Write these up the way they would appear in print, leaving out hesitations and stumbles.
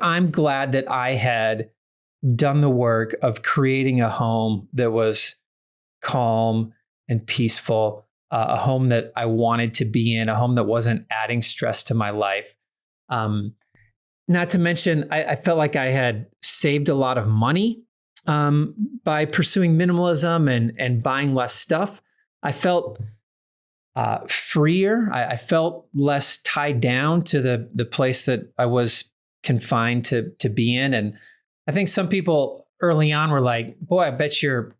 I'm glad that I had done the work of creating a home that was calm and peaceful, a home that I wanted to be in, a home that wasn't adding stress to my life. Not to mention, I felt like I had saved a lot of money by pursuing minimalism and buying less stuff. I felt freer. I felt less tied down to the place that I was confined to be in. And I think some people early on were like, boy, I bet you're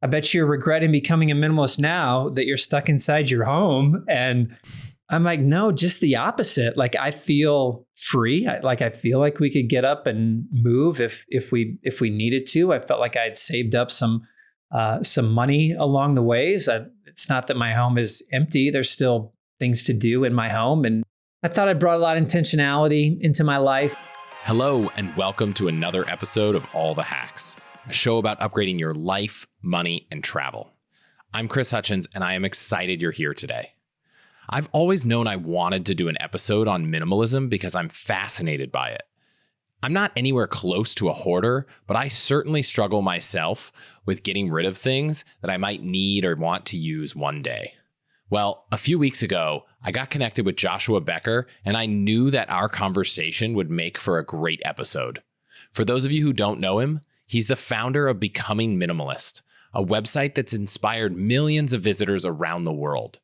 regretting becoming a minimalist now that you're stuck inside your home. And I'm like, no, just the opposite. Like, I feel free. I feel like we could get up and move if we needed to. I felt like I had saved up some money along the ways. It's not that my home is empty. There's still things to do in my home. And I thought I brought a lot of intentionality into my life. Hello, and welcome to another episode of All the Hacks, a show about upgrading your life, money, and travel. I'm Chris Hutchins, and I am excited you're here today. I've always known I wanted to do an episode on minimalism because I'm fascinated by it. I'm not anywhere close to a hoarder, but I certainly struggle myself with getting rid of things that I might need or want to use one day. Well, a few weeks ago, I got connected with Joshua Becker, and I knew that our conversation would make for a great episode. For those of you who don't know him, he's the founder of Becoming Minimalist, a website that's inspired millions of visitors around the world.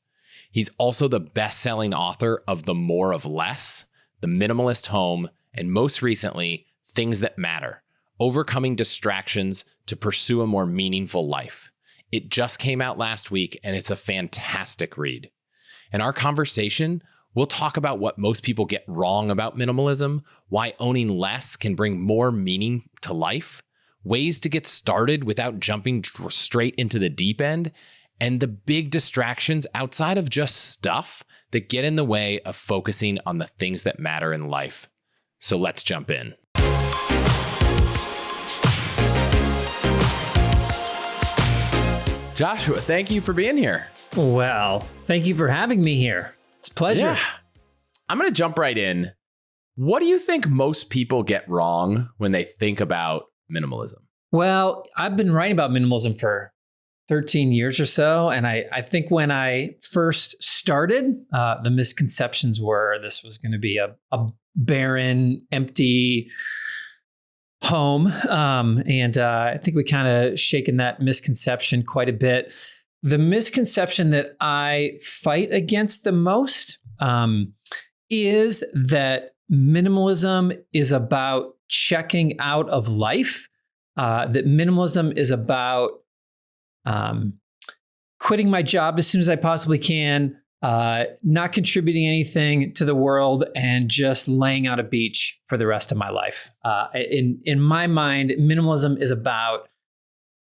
He's also the best-selling author of The More of Less, The Minimalist Home, and most recently, Things That Matter, Overcoming Distractions to Pursue a More Meaningful Life. It just came out last week, and it's a fantastic read. In our conversation, we'll talk about what most people get wrong about minimalism, why owning less can bring more meaning to life, ways to get started without jumping straight into the deep end, and the big distractions outside of just stuff that get in the way of focusing on the things that matter in life. So let's jump in. Joshua, thank you for being here. Well, thank you for having me here. It's a pleasure. Yeah. I'm going to jump right in. What do you think most people get wrong when they think about minimalism? Well, I've been writing about minimalism for 13 years or so. And I think when I first started, the misconceptions were this was going to be a barren, empty home. And I think we kind of shaken that misconception quite a bit. The misconception that I fight against the most is that minimalism is about checking out of life, that minimalism is about quitting my job as soon as I possibly can, not contributing anything to the world, and just laying on a beach for the rest of my life. In my mind, minimalism is about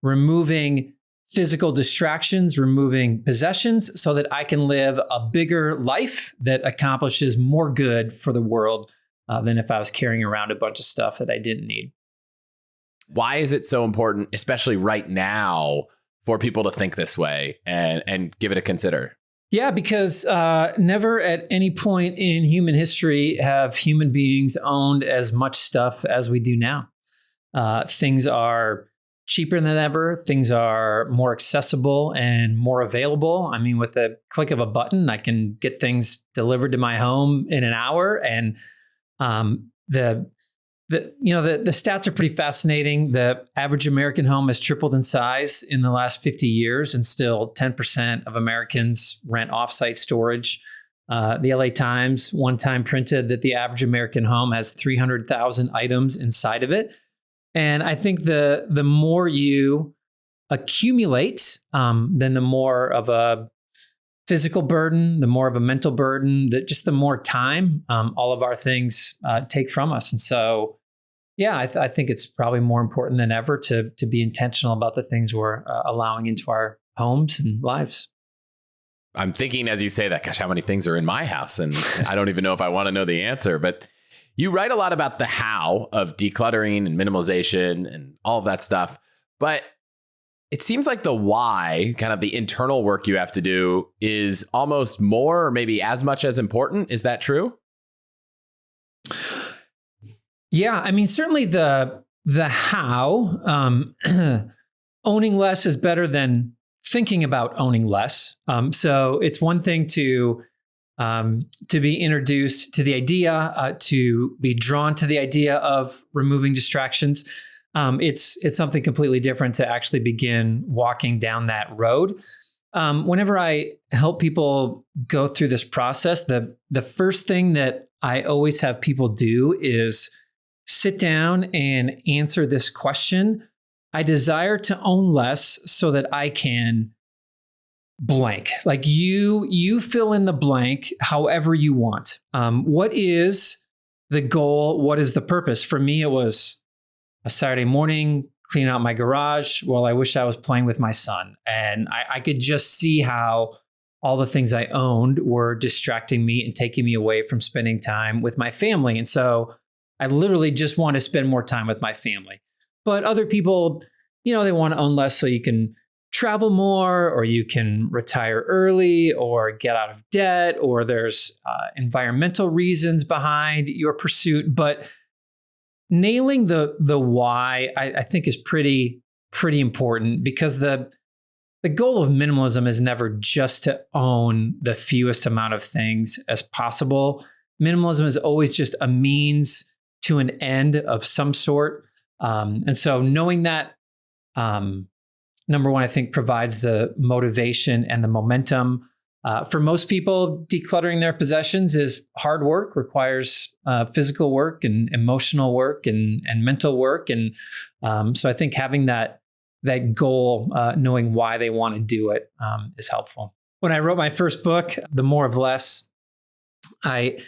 removing physical distractions, removing possessions so that I can live a bigger life that accomplishes more good for the world than if I was carrying around a bunch of stuff that I didn't need. Why is it so important, especially right now, for people to think this way and give it a consider? Yeah, because never at any point in human history have human beings owned as much stuff as we do now. Things are cheaper than ever. Things are more accessible and more available. I mean, with the click of a button, I can get things delivered to my home in an hour. And the stats are pretty fascinating. The average American home has tripled in size in the last 50 years, and still 10% of Americans rent off-site storage. The LA Times one time printed that the average American home has 300,000 items inside of it. And I think the more you accumulate, then the more of a physical burden, the more of a mental burden, just the more time all of our things take from us. And so, yeah, I think it's probably more important than ever to be intentional about the things we're allowing into our homes and lives. I'm thinking as you say that, gosh, how many things are in my house? And I don't even know if I want to know the answer, but you write a lot about the how of decluttering and minimalization and all of that stuff. But it seems like the why, kind of the internal work you have to do, is almost more or maybe as much as important. Is that true? Yeah, I mean, certainly the how, owning less is better than thinking about owning less. So it's one thing to be introduced to the idea, to be drawn to the idea of removing distractions. It's something completely different to actually begin walking down that road. Whenever I help people go through this process, the first thing that I always have people do is sit down and answer this question. I desire to own less so that I can blank. Like you fill in the blank however you want. What is the goal? What is the purpose? For me, it was a Saturday morning, clean out my garage. Well, I wish I was playing with my son. And I could just see how all the things I owned were distracting me and taking me away from spending time with my family. And so I literally just want to spend more time with my family. But other people, they want to own less so you can travel more, or you can retire early, or get out of debt, or there's environmental reasons behind your pursuit. But nailing the why, I think, is pretty important, because the goal of minimalism is never just to own the fewest amount of things as possible. Minimalism is always just a means to an end of some sort. And so knowing that, number one, I think provides the motivation and the momentum. For most people, decluttering their possessions is hard work, requires physical work and emotional work and mental work. And so I think having that goal, knowing why they want to do it, is helpful. When I wrote my first book, The More of Less, I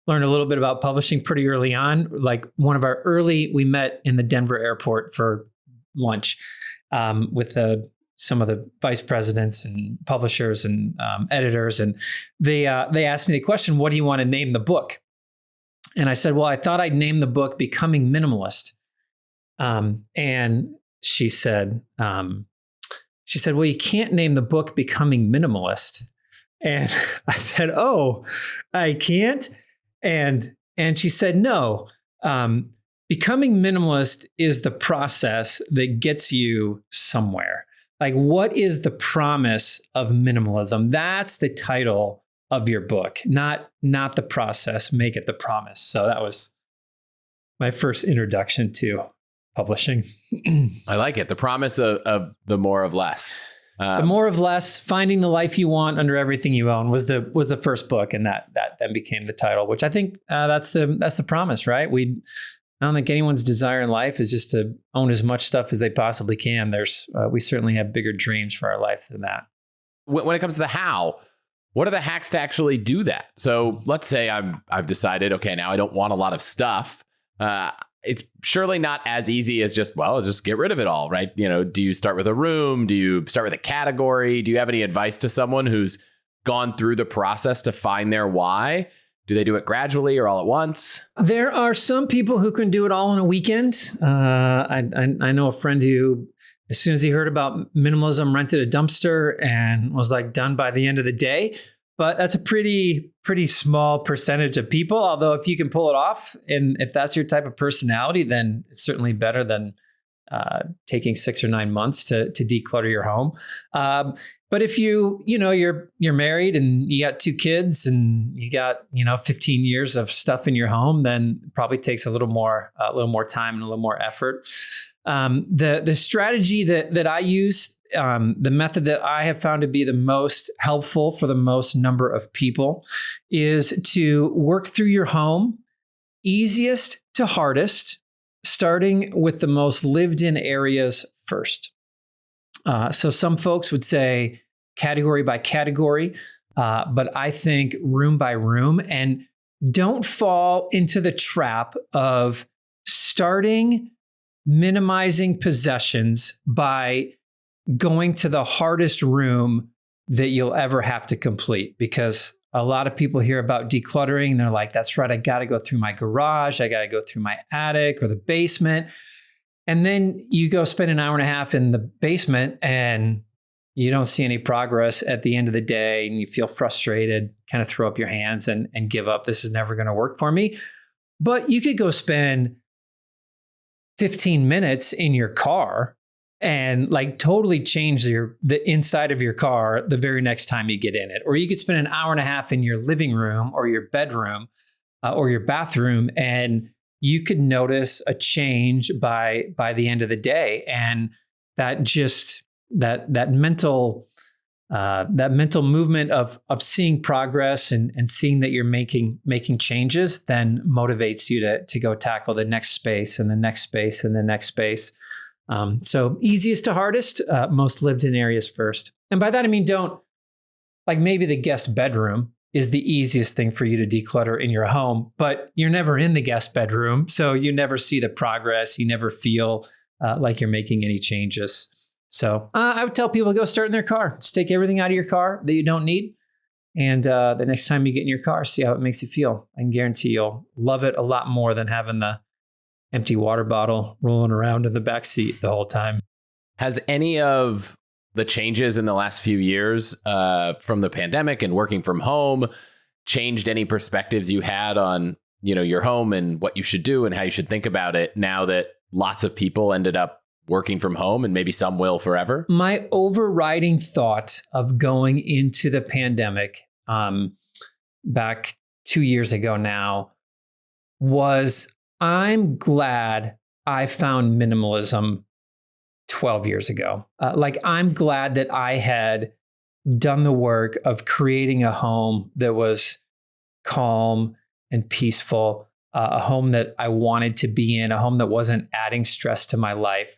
learned a little bit about publishing pretty early on. Like we met in the Denver airport for lunch with some of the vice presidents and publishers and editors. And they asked me the question, what do you want to name the book? And I said, well, I thought I'd name the book Becoming Minimalist. And she said, well, you can't name the book Becoming Minimalist. And I said, oh, I can't. And she said, no, becoming minimalist is the process that gets you somewhere. Like, what is the promise of minimalism? That's the title of your book, not the process. Make it the promise. So that was my first introduction to publishing. I like it. The promise of the more of less. The More of Less, Finding the Life You Want Under Everything You Own was the first book, and that then became the title, which I think that's the promise, right? I don't think anyone's desire in life is just to own as much stuff as they possibly can. We certainly have bigger dreams for our life than that. When it comes to the how, what are the hacks to actually do that? So let's say I've decided, okay, now I don't want a lot of stuff. It's surely not as easy as just get rid of it all, right? Do you start with a room? Do you start with a category? Do you have any advice to someone who's gone through the process to find their why? Do they do it gradually or all at once? There are some people who can do it all in a weekend. I know a friend who, as soon as he heard about minimalism, rented a dumpster and was done by the end of the day. But that's a pretty small percentage of people. Although if you can pull it off, and if that's your type of personality, then it's certainly better than taking 6 or 9 months to declutter your home. But if you're married and you got 2 kids and you got 15 years of stuff in your home, then it probably takes a little more time and a little more effort. The strategy that I use, the method that I have found to be the most helpful for the most number of people, is to work through your home, easiest to hardest, starting with the most lived in areas first. So some folks would say category by category, but I think room by room. And don't fall into the trap of starting minimizing possessions by going to the hardest room that you'll ever have to complete. Because a lot of people hear about decluttering and they're like, that's right, I got to go through my garage. I got to go through my attic or the basement. And then you go spend an hour and a half in the basement and you don't see any progress at the end of the day, and you feel frustrated, kind of throw up your hands and give up. This is never going to work for me. But you could go spend 15 minutes in your car and like totally change the inside of your car the very next time you get in it. Or you could spend an hour and a half in your living room or your bedroom or your bathroom, and you could notice a change by the end of the day. And that just that mental movement of seeing progress and seeing that you're making changes then motivates you to go tackle the next space and the next space and the next space. So easiest to hardest, most lived in areas first. And by that, I mean, don't, like, maybe the guest bedroom is the easiest thing for you to declutter in your home, but you're never in the guest bedroom. So you never see the progress. You never feel like you're making any changes. So I would tell people to go start in their car. Just take everything out of your car that you don't need. And the next time you get in your car, see how it makes you feel. I can guarantee you'll love it a lot more than having the empty water bottle rolling around in the back seat the whole time. Has any of the changes in the last few years from the pandemic and working from home changed any perspectives you had on, your home and what you should do and how you should think about it now that lots of people ended up working from home and maybe some will forever? My overriding thought of going into the pandemic back 2 years ago now was, I'm glad I found minimalism 12 years ago. I'm glad that I had done the work of creating a home that was calm and peaceful, a home that I wanted to be in, a home that wasn't adding stress to my life.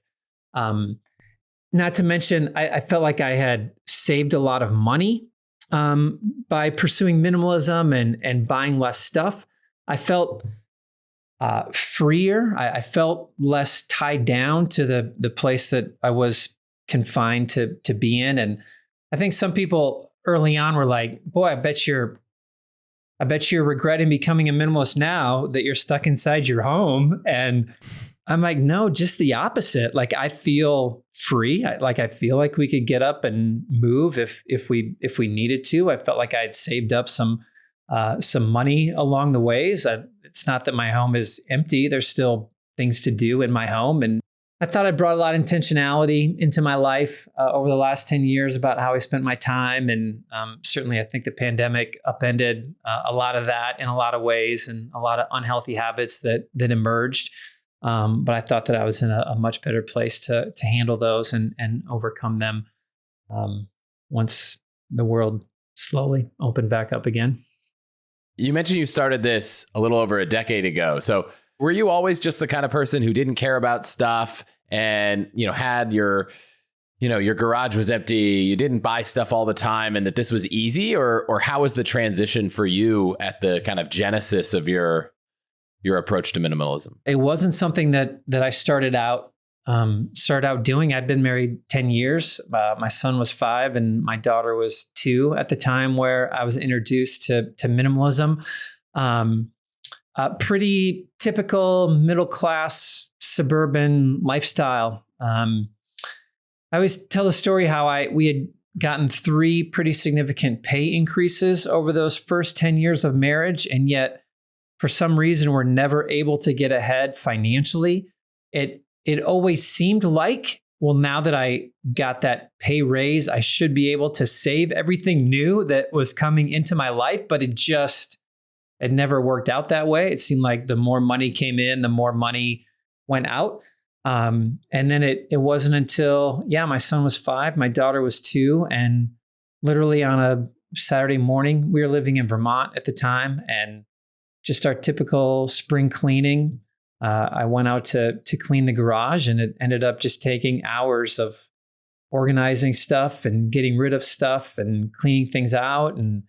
Not to mention, I felt like I had saved a lot of money by pursuing minimalism and buying less stuff. I felt freer. I felt less tied down to the place that I was confined to be in. And I think some people early on were like, boy, I bet you're regretting becoming a minimalist now that you're stuck inside your home. And I'm like, no, just the opposite. Like, I feel free. I feel like we could get up and move if we needed to. I felt like I had saved up some money along the ways. It's not that my home is empty. There's still things to do in my home. And I thought I brought a lot of intentionality into my life over the last 10 years about how I spent my time. And certainly I think the pandemic upended a lot of that in a lot of ways and a lot of unhealthy habits that emerged. But I thought that I was in a much better place to handle those and overcome them once the world slowly opened back up again. You mentioned you started this a little over a decade ago. So were you always just the kind of person who didn't care about stuff and, had your garage was empty, you didn't buy stuff all the time, and that this was easy? Or how was the transition for you at the kind of genesis of your approach to minimalism? It wasn't something that I started out doing. I'd been married 10 years. My son was 5 and my daughter was 2 at the time where I was introduced to minimalism. Pretty typical middle-class suburban lifestyle. I always tell the story how we had gotten 3 pretty significant pay increases over those first 10 years of marriage, and yet for some reason we're never able to get ahead financially. It always seemed like, well, now that I got that pay raise, I should be able to save everything new that was coming into my life, but it never worked out that way. It seemed like the more money came in, the more money went out. And then it wasn't until, my son was 5, my daughter was 2, and literally on a Saturday morning, we were living in Vermont at the time, and just our typical spring cleaning. I went out to clean the garage, and it ended up just taking hours of organizing stuff and getting rid of stuff and cleaning things out. And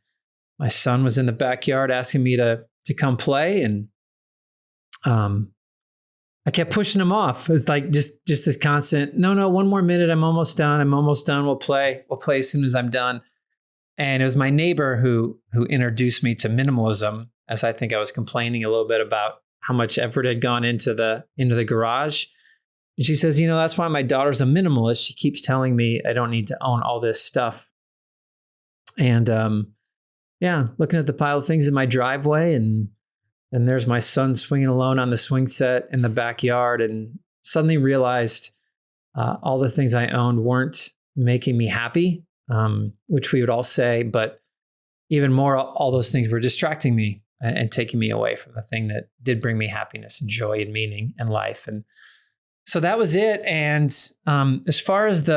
my son was in the backyard asking me to come play, and I kept pushing him off. It was like just this constant, no, 1 more minute. I'm almost done. We'll play as soon as I'm done. And it was my neighbor who introduced me to minimalism, as I think I was complaining a little bit about how much effort had gone into the garage. And she says, that's why my daughter's a minimalist. She keeps telling me I don't need to own all this stuff. And looking at the pile of things in my driveway, and there's my son swinging alone on the swing set in the backyard. And suddenly realized all the things I owned weren't making me happy, which we would all say, but even more, all those things were distracting me and taking me away from the thing that did bring me happiness and joy and meaning in life. And so that was it. And as far as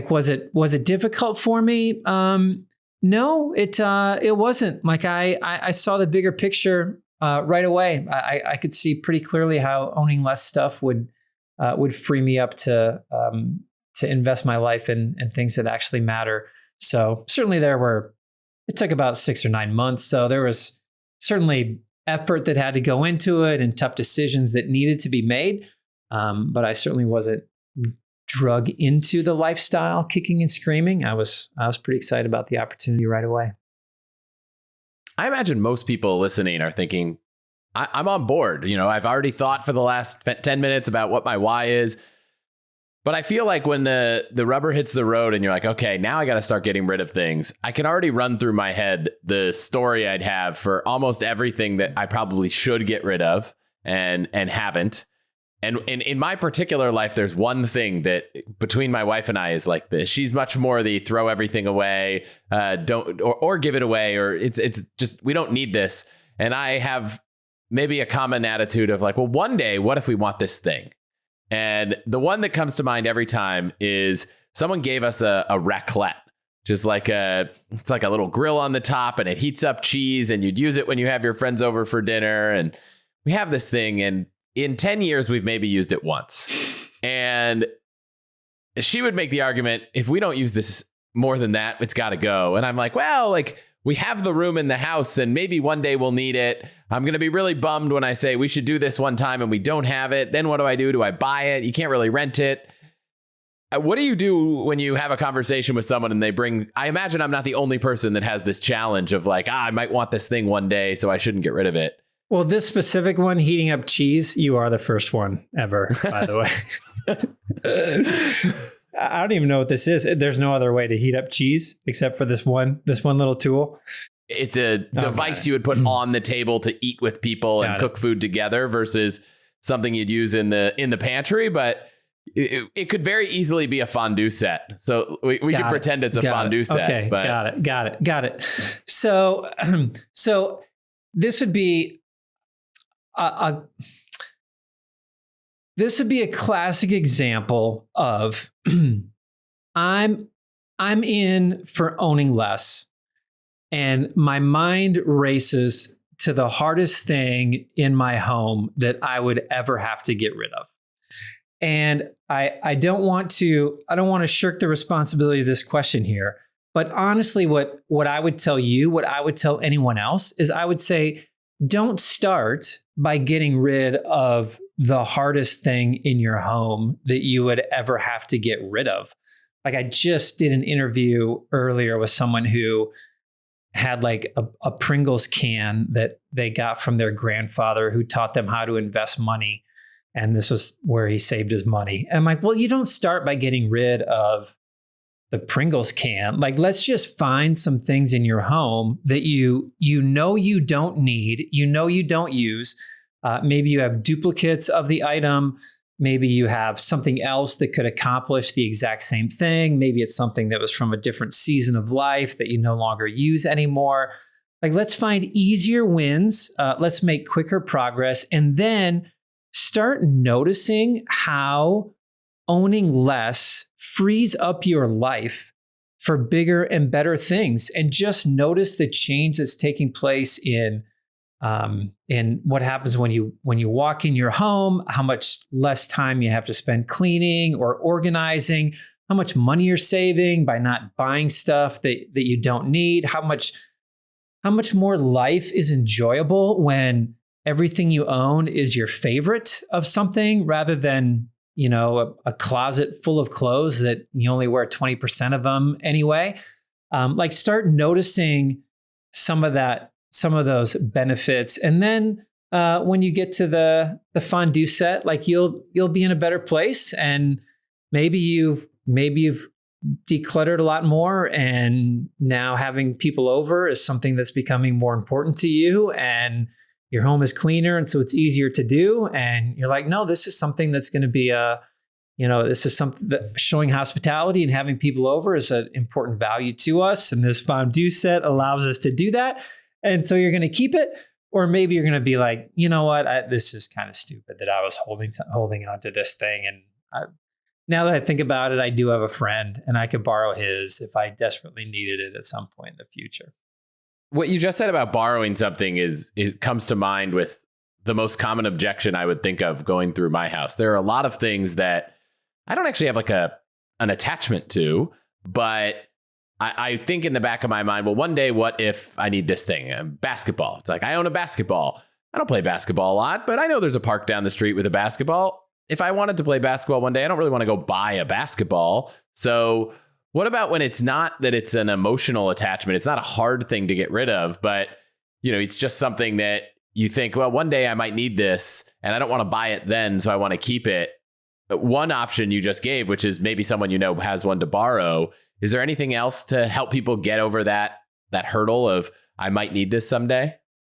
was it difficult for me? No, it wasn't. Like I saw the bigger picture right away. I could see pretty clearly how owning less stuff would free me up to invest my life in things that actually matter. So certainly it took about 6 or 9 months. So there was certainly effort that had to go into it and tough decisions that needed to be made. But I certainly wasn't drug into the lifestyle kicking and screaming. I was pretty excited about the opportunity right away. I imagine most people listening are thinking, I'm on board. I've already thought for the last 10 minutes about what my why is. But I feel like when the rubber hits the road and you're like, okay, now I got to start getting rid of things, I can already run through my head the story I'd have for almost everything that I probably should get rid of and haven't. And in my particular life, there's one thing that between my wife and I is like this. She's much more the throw everything away, or give it away, or it's just, we don't need this. And I have maybe a common attitude of like, well, one day, what if we want this thing? And the one that comes to mind every time is someone gave us a raclette, just like it's like a little grill on the top and it heats up cheese and you'd use it when you have your friends over for dinner. And we have this thing, and in 10 years, we've maybe used it once. And she would make the argument, if we don't use this more than that, it's got to go. And I'm like, well, like, we have the room in the house and maybe one day we'll need it. I'm going to be really bummed when I say we should do this one time and we don't have it. Then what do I do? Do I buy it? You can't really rent it. What do you do when you have a conversation with someone and they bring, I imagine I'm not the only person that has this challenge of like, I might want this thing one day, so I shouldn't get rid of it. Well, this specific one, heating up cheese, you are the first one ever, by the way. I don't even know what this is. There's no other way to heat up cheese except for this one little tool. It's a device you would put on the table to eat with people and cook food together versus something you'd use in the pantry. But it could very easily be a fondue set. So we could pretend it's a fondue set. Okay, but got it. So this would be this would be a classic example of I'm in for owning less, and my mind races to the hardest thing in my home that I would ever have to get rid of. And I don't want to shirk the responsibility of this question here, but honestly, what I would tell you, what I would tell anyone else is I would say, don't start by getting rid of the hardest thing in your home that you would ever have to get rid of. Like, I just did an interview earlier with someone who had like a Pringles can that they got from their grandfather who taught them how to invest money. And this was where he saved his money. And I'm like, well, you don't start by getting rid of the Pringles can. Like, let's just find some things in your home that you don't need, you don't use. Maybe you have duplicates of the item. Maybe you have something else that could accomplish the exact same thing. Maybe it's something that was from a different season of life that you no longer use anymore. Like, let's find easier wins. Let's make quicker progress, and then start noticing how owning less frees up your life for bigger and better things. And just notice the change that's taking place in what happens when you walk in your home, how much less time you have to spend cleaning or organizing, how much money you're saving by not buying stuff that you don't need, how much more life is enjoyable when everything you own is your favorite of something rather than, a closet full of clothes that you only wear 20% of them anyway. Like, start noticing some of those benefits. And then when you get to the fondue set, like, you'll be in a better place, and maybe you've decluttered a lot more, and now having people over is something that's becoming more important to you, and your home is cleaner, and so it's easier to do. And you're like, no, this is something that's going to be this is something that showing hospitality and having people over is an important value to us. And this fondue set allows us to do that. And so you're going to keep it. Or maybe you're going to be like, you know what, this is kind of stupid that I was holding on to this thing. And now that I think about it, I do have a friend and I could borrow his if I desperately needed it at some point in the future. What you just said about borrowing something it comes to mind with the most common objection I would think of going through my house. There are a lot of things that I don't actually have like an attachment to, but I think in the back of my mind, well, one day, what if I need this thing? Basketball. It's like, I own a basketball. I don't play basketball a lot, but I know there's a park down the street with a basketball. If I wanted to play basketball one day, I don't really want to go buy a basketball. So what about when it's not that it's an emotional attachment? It's not a hard thing to get rid of, but it's just something that you think, well, one day I might need this and I don't want to buy it then, so I want to keep it. One option you just gave, which is maybe someone has one to borrow. Is there anything else to help people get over that hurdle of I might need this someday?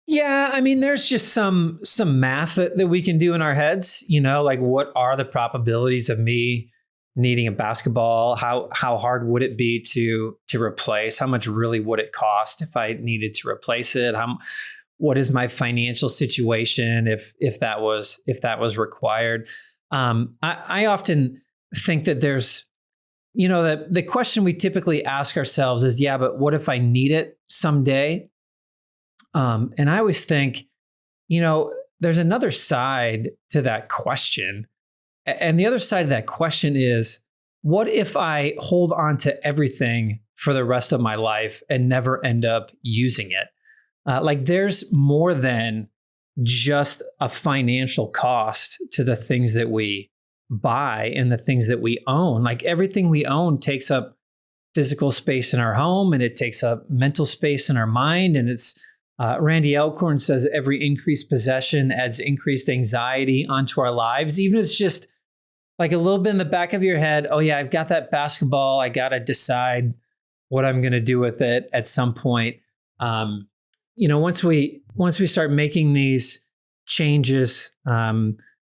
Yeah, I mean, there's just some math that we can do in our heads. Like what are the probabilities of me needing a basketball? How hard would it be to replace? How much really would it cost if I needed to replace it? What is my financial situation if that was required? I often think that there's the question we typically ask ourselves is, yeah, but what if I need it someday? And I always think, there's another side to that question. And the other side of that question is, what if I hold on to everything for the rest of my life and never end up using it? There's more than just a financial cost to the things that we buy and the things that we own. Like everything we own takes up physical space in our home, and it takes up mental space in our mind. And it's Randy Alcorn says every increased possession adds increased anxiety onto our lives, even if it's just like a little bit in the back of your head. Oh yeah, I've got that basketball. I got to decide what I'm going to do with it at some point. Once we start making these changes,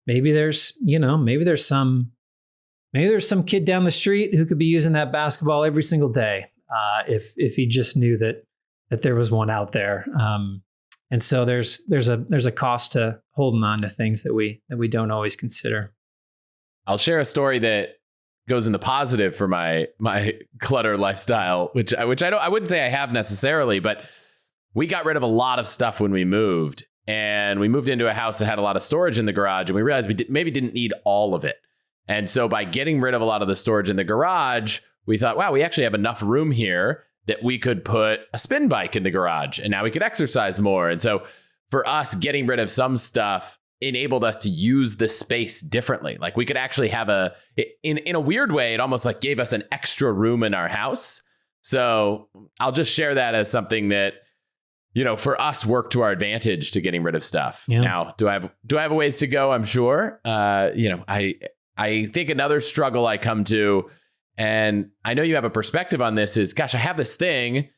maybe there's some kid down the street who could be using that basketball every single day if he just knew that there was one out there. And so there's a cost to holding on to things that we don't always consider. I'll share a story that goes in the positive for my clutter lifestyle, which I wouldn't say I have necessarily, but we got rid of a lot of stuff when we moved. And we moved into a house that had a lot of storage in the garage, and we realized we maybe didn't need all of it. And so by getting rid of a lot of the storage in the garage, we thought, wow, we actually have enough room here that we could put a spin bike in the garage, and now we could exercise more. And so for us, getting rid of some stuff enabled us to use the space differently. Like we could actually have in a weird way, it almost like gave us an extra room in our house. So I'll just share that as something that, for us, worked to our advantage to getting rid of stuff. Yeah. Now, do I have a ways to go? I'm sure. I think another struggle I come to, and I know you have a perspective on this, is, gosh, I have this thing.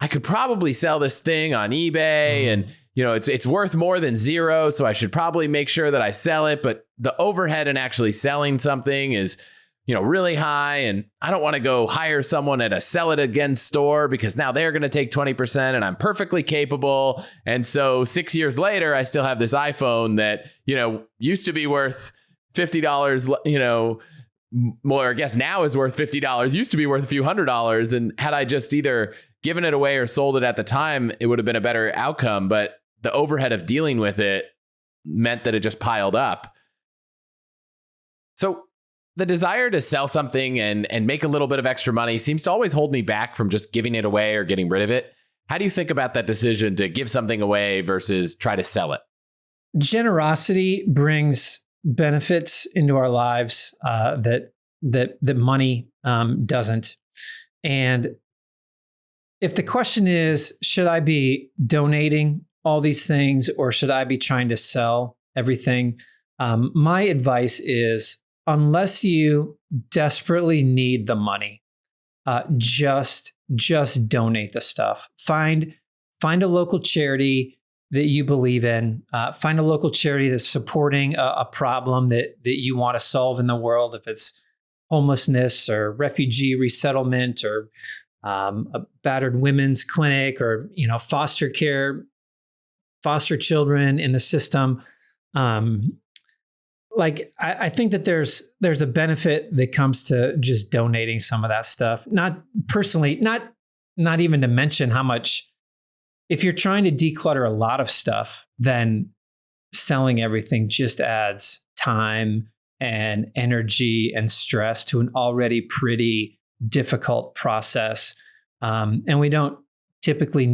I could probably sell this thing on eBay, and it's worth more than zero, so I should probably make sure that I sell it. But the overhead in actually selling something is really high, and I don't want to go hire someone at a sell it again store because now they're going to take 20% and I'm perfectly capable. And so 6 years later, I still have this iPhone that, used to be worth $50, more, I guess now is worth $50, used to be worth a few $100s. And had I just either given it away or sold it at the time, it would have been a better outcome. But the overhead of dealing with it meant that it just piled up. So the desire to sell something and make a little bit of extra money seems to always hold me back from just giving it away or getting rid of it. How do you think about that decision to give something away versus try to sell it? Generosity brings benefits into our lives that money doesn't. And if the question is, should I be donating all these things or should I be trying to sell everything? My advice is, unless you desperately need the money, just donate the stuff. Find a local charity that you believe in. Find a local charity that's supporting a problem that you want to solve in the world. If it's homelessness or refugee resettlement or a battered women's clinic or, foster care, foster children in the system. I think that there's a benefit that comes to just donating some of that stuff. Not personally, not even to mention how much, if you're trying to declutter a lot of stuff, then selling everything just adds time and energy and stress to an already pretty difficult process. And we don't typically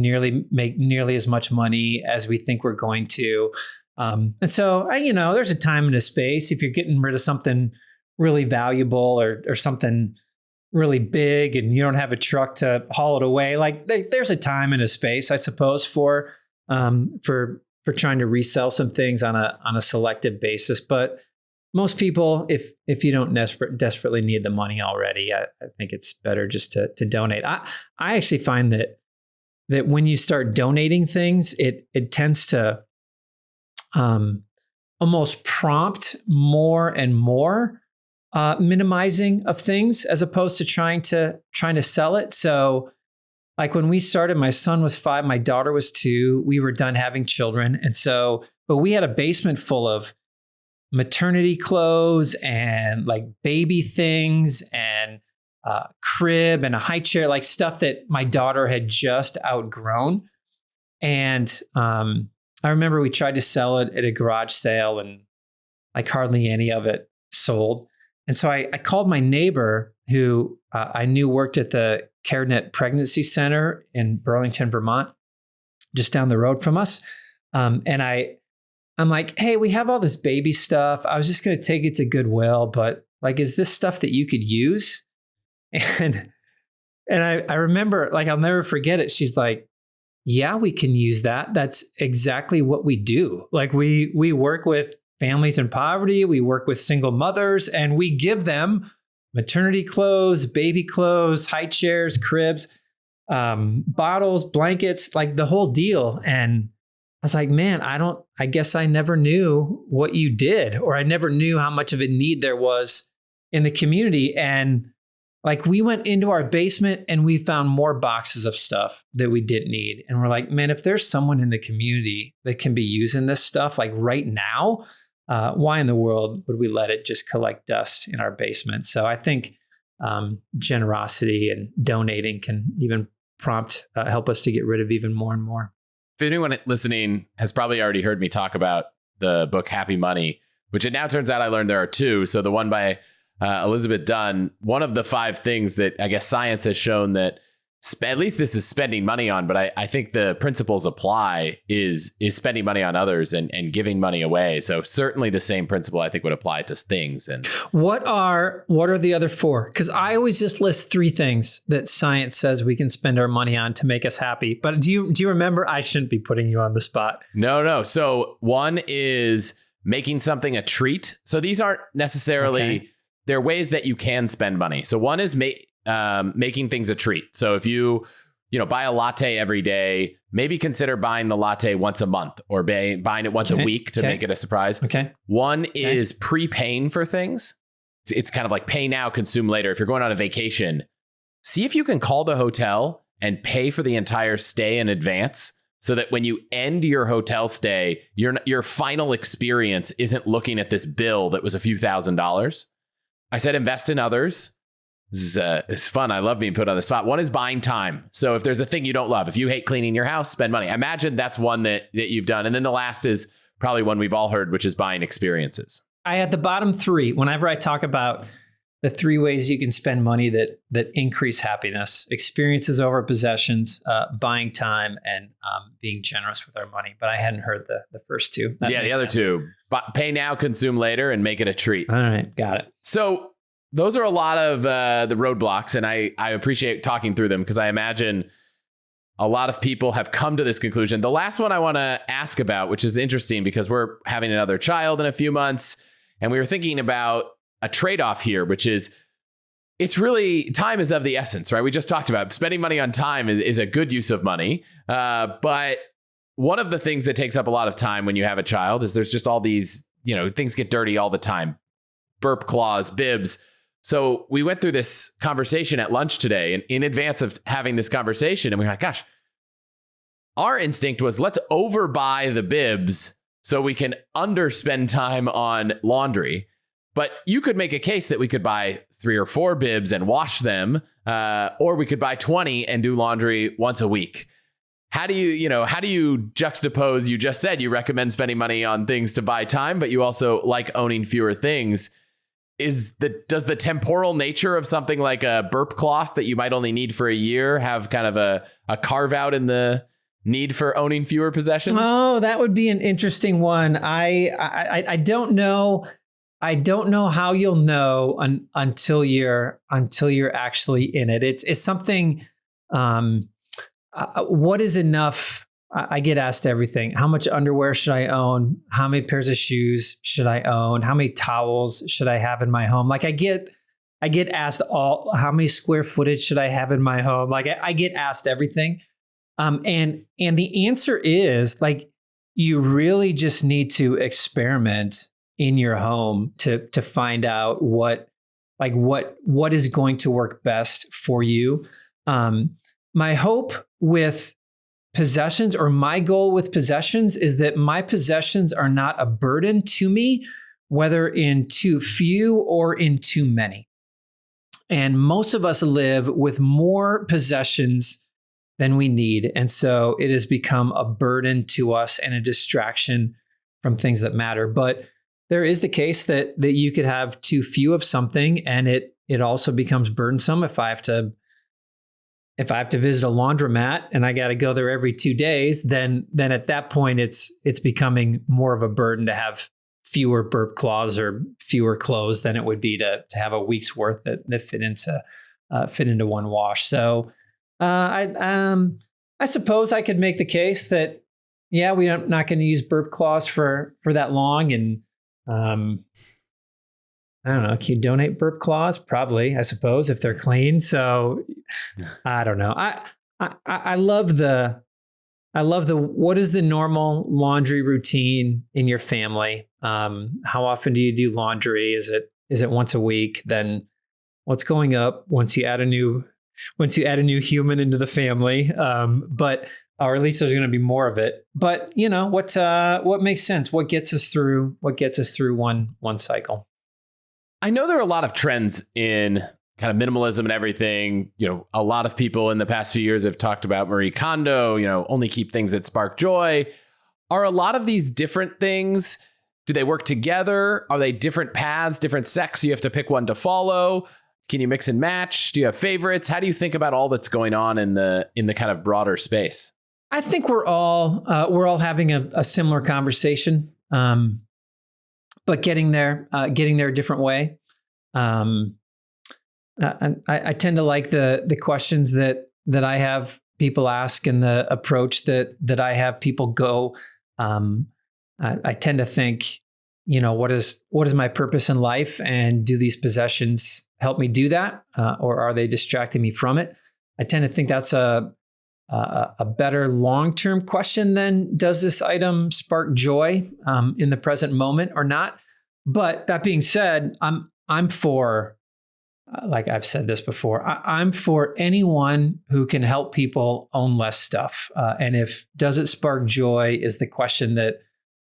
make nearly as much money as we think we're going to. And so, there's a time and a space. If you're getting rid of something really valuable or something really big and you don't have a truck to haul it away, there's a time and a space, I suppose, for trying to resell some things on a selective basis. But most people, if you don't desperately need the money already, I think it's better just to donate. I actually find that when you start donating things, it tends to almost prompt more and more minimizing of things as opposed to trying to sell it. So like when we started, my son was 5, my daughter was 2, we were done having children. And so, but we had a basement full of maternity clothes and like baby things and crib and a high chair, like stuff that my daughter had just outgrown. And I remember we tried to sell it at a garage sale and like hardly any of it sold. And so I called my neighbor who I knew worked at the CareNet Pregnancy Center in Burlington, Vermont, just down the road from us. And I'm like, hey, we have all this baby stuff. I was just going to take it to Goodwill, but like, is this stuff that you could use? And I remember, like, I'll never forget it. She's like, yeah, we can use that. That's exactly what we do. Like we work with families in poverty. We work with single mothers and we give them maternity clothes, baby clothes, high chairs, cribs, bottles, blankets, like the whole deal. And I was like, man, I guess I never knew what you did, or I never knew how much of a need there was in the community. And like we went into our basement and we found more boxes of stuff that we didn't need. And we're like, man, if there's someone in the community that can be using this stuff like right now, why in the world would we let it just collect dust in our basement? So I think generosity and donating can even help us to get rid of even more and more. If anyone listening has probably already heard me talk about the book Happy Money, which it now turns out I learned there are 2. So the one by Elizabeth Dunn, one of the 5 things that I guess science has shown that at least this is spending money on, but I think the principles apply is spending money on others and giving money away. So certainly the same principle I think would apply to things. And what are the other 4? Because I always just list 3 things that science says we can spend our money on to make us happy. But do you remember? I shouldn't be putting you on the spot. No. So one is making something a treat. So these aren't necessarily, they're ways that you can spend money. So one is making things a treat. So if you buy a latte every day, maybe consider buying the latte once a month or buying it once a week to make it a surprise. Okay. One is prepaying for things. It's kind of like pay now, consume later. If you're going on a vacation, see if you can call the hotel and pay for the entire stay in advance so that when you end your hotel stay, your final experience isn't looking at this bill that was a few $1,000s. I said invest in others. This is fun. I love being put on the spot. One is buying time. So if there's a thing you don't love, if you hate cleaning your house, spend money. I imagine that's one that you've done. And then the last is probably one we've all heard, which is buying experiences. I had the bottom 3. Whenever I talk about the 3 ways you can spend money that increase happiness: experiences over possessions, buying time, and being generous with our money. But I hadn't heard the first 2. The other sense. 2, pay now, consume later, and make it a treat. All right. Got it. So those are a lot of the roadblocks, and I appreciate talking through them because I imagine a lot of people have come to this conclusion. The last one I want to ask about, which is interesting because we're having another child in a few months, and we were thinking about a trade-off here, which is it's really time is of the essence, right? We just talked about spending money on time is a good use of money, but one of the things that takes up a lot of time when you have a child is there's just all these, things get dirty all the time. Burp cloths, bibs. So we went through this conversation at lunch today, and in advance of having this conversation, and we were like, gosh, our instinct was let's overbuy the bibs so we can underspend time on laundry. But you could make a case that we could buy 3 or 4 bibs and wash them, or we could buy 20 and do laundry once a week. How do you juxtapose? You just said you recommend spending money on things to buy time, but you also like owning fewer things. Does the temporal nature of something like a burp cloth that you might only need for a year have kind of a carve out in the need for owning fewer possessions? Oh, that would be an interesting one. I don't know. I don't know how you'll know until you're actually in it. It's something. What is enough? I get asked everything. How much underwear should I own? How many pairs of shoes should I own? How many towels should I have in my home? Like I get asked how many square footage should I have in my home? Like I get asked everything. And the answer is like, you really just need to experiment in your home to find out what is going to work best for you. My hope with possessions, or my goal with possessions, is that my possessions are not a burden to me, whether in too few or in too many. And most of us live with more possessions than we need. And so it has become a burden to us and a distraction from things that matter. But there is the case that you could have too few of something, and it also becomes burdensome. If I have to visit a laundromat and I got to go there every 2 days, then at that point it's becoming more of a burden to have fewer burp cloths or fewer clothes than it would be to have a week's worth that fit into one wash. So I suppose I could make the case that we're not going to use burp cloths for that long, and I don't know. Can you donate burp cloths? Probably, I suppose, if they're clean. So I don't know. I love the what is the normal laundry routine in your family? How often do you do laundry? Is it once a week? Then what's going up once you add a new human into the family? Or at least there's going to be more of it. But what makes sense? What gets us through one cycle? I know there are a lot of trends in kind of minimalism and everything. A lot of people in the past few years have talked about Marie Kondo, only keep things that spark joy. Are a lot of these different things? Do they work together? Are they different paths, different sects? You have to pick one to follow. Can you mix and match? Do you have favorites? How do you think about all that's going on in the kind of broader space? I think we're all having a similar conversation. But getting there a different way. I tend to like the questions that I have people ask, and the approach that I have people go. I tend to think, what is my purpose in life, and do these possessions help me do that, or are they distracting me from it? I tend to think that's a better long-term question than, does this item spark joy in the present moment or not? But that being said, I'm for, like I've said this before, I'm for anyone who can help people own less stuff. And if does it spark joy is the question that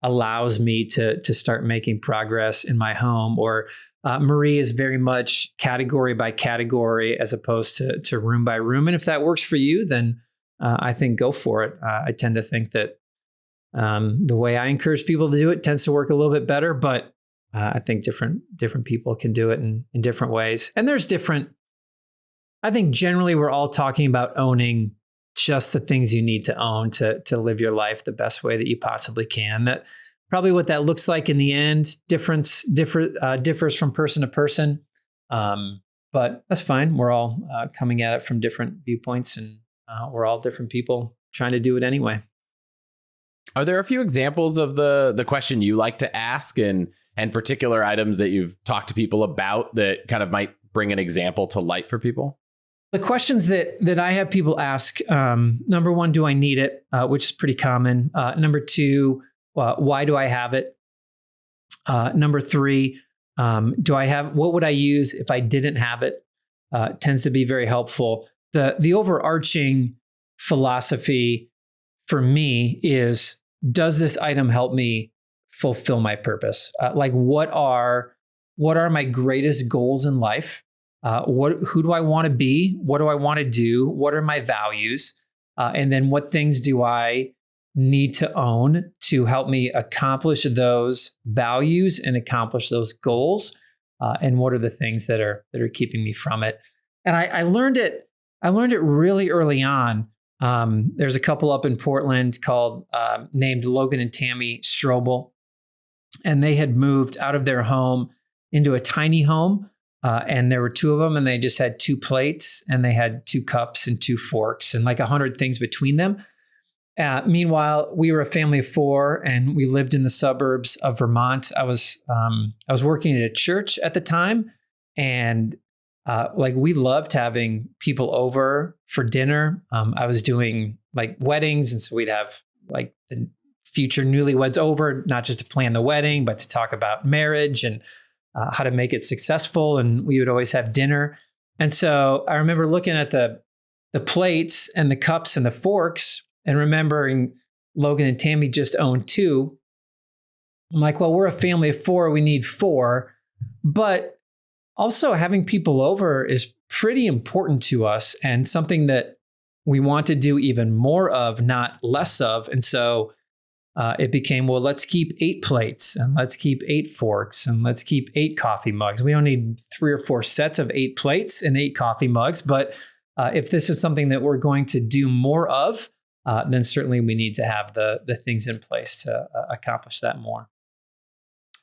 allows me to start making progress in my home. Or Marie is very much category by category as opposed to room by room. And if that works for you, then I think go for it. I tend to think that the way I encourage people to do it tends to work a little bit better, but I think different people can do it in different ways. And there's I think generally we're all talking about owning just the things you need to own to live your life the best way that you possibly can. That probably what that looks like in the end differs from person to person. But that's fine. We're all coming at it from different viewpoints, and we're all different people trying to do it anyway. Are there a few examples of the question you like to ask, and particular items that you've talked to people about that kind of might bring an example to light for people? The questions that I have people ask, number one, do I need it? Which is pretty common. Number two, why do I have it? Number three, what would I use if I didn't have it? Tends to be very helpful. The overarching philosophy for me is, does this item help me fulfill my purpose? Like what are my greatest goals in life? Who do I want to be? What do I want to do? What are my values? And then what things do I need to own to help me accomplish those values and accomplish those goals? And what are the things that are keeping me from it? And I learned it really early on. There's a couple up in Portland named Logan and Tammy Strobel, and they had moved out of their home into a tiny home. And there were two of them, and they just had 2 plates, and they had 2 cups and 2 forks and like 100 things between them. Meanwhile, we were a family of 4, and we lived in the suburbs of Vermont. I was working at a church at the time, and we loved having people over for dinner. I was doing like weddings, and so we'd have like the future newlyweds over, not just to plan the wedding, but to talk about marriage and how to make it successful. And we would always have dinner. And so I remember looking at the plates and the cups and the forks and remembering Logan and Tammy just owned 2. I'm like, well, we're a family of 4. We need 4. But also having people over is pretty important to us and something that we want to do even more of, not less of. And so it became, well, let's keep 8 plates and let's keep 8 forks and let's keep 8 coffee mugs. We don't need 3 or 4 sets of 8 plates and 8 coffee mugs. But if this is something that we're going to do more of, then certainly we need to have the things in place to accomplish that more.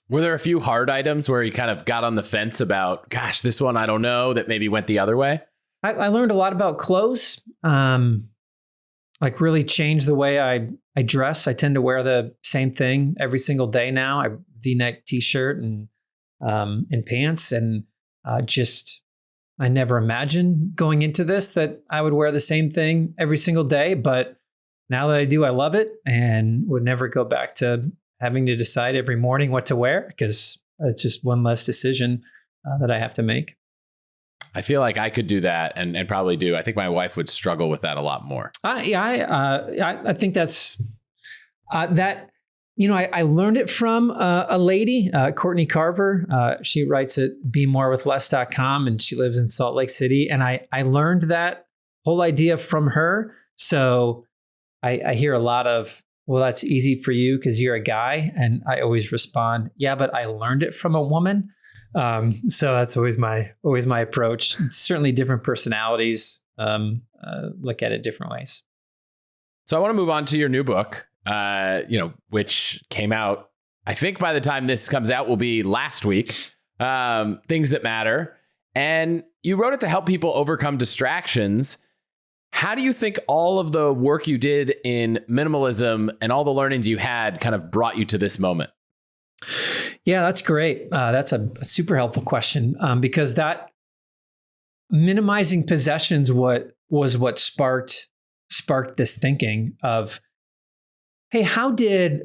Were there a few hard items where you kind of got on the fence about, gosh, this one, I don't know, that maybe went the other way? I learned a lot about clothes. Like really changed the way I dress. I tend to wear the same thing every single day now. I V-neck t-shirt and pants, and I never imagined going into this that I would wear the same thing every single day. But now that I do, I love it and would never go back to having to decide every morning what to wear, because it's just one less decision that I have to make. I feel like I could do that and probably do. I think my wife would struggle with that a lot more. I think that's that. I learned it from a lady, Courtney Carver. She writes at BeMoreWithLess.com, and she lives in Salt Lake City. And I learned that whole idea from her. So I hear a lot of, well, that's easy for you because you're a guy. And I always respond, yeah, but I learned it from a woman. So that's always my approach. Certainly different personalities look at it different ways. So I want to move on to your new book, which came out, I think by the time this comes out will be last week, Things That Matter. And you wrote it to help people overcome distractions. How do you think all of the work you did in minimalism and all the learnings you had kind of brought you to this moment? Yeah, that's great. That's a super helpful question, because that minimizing possessions was what sparked this thinking of, hey, how did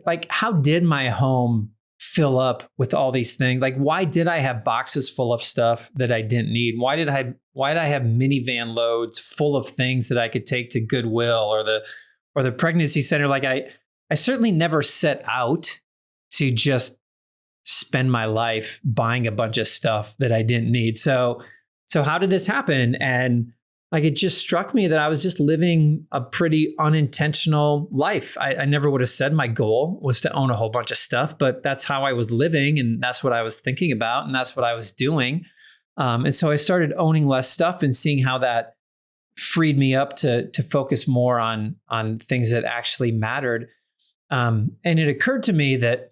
my home fill up with all these things? Like, why did I have boxes full of stuff that I didn't need? Why did I have minivan loads full of things that I could take to Goodwill or the pregnancy center? Like I certainly never set out to just spend my life buying a bunch of stuff that I didn't need. So how did this happen? And like, it just struck me that I was just living a pretty unintentional life. I never would have said my goal was to own a whole bunch of stuff, but that's how I was living, and that's what I was thinking about, and that's what I was doing. And so I started owning less stuff and seeing how that freed me up to focus more on things that actually mattered. And it occurred to me that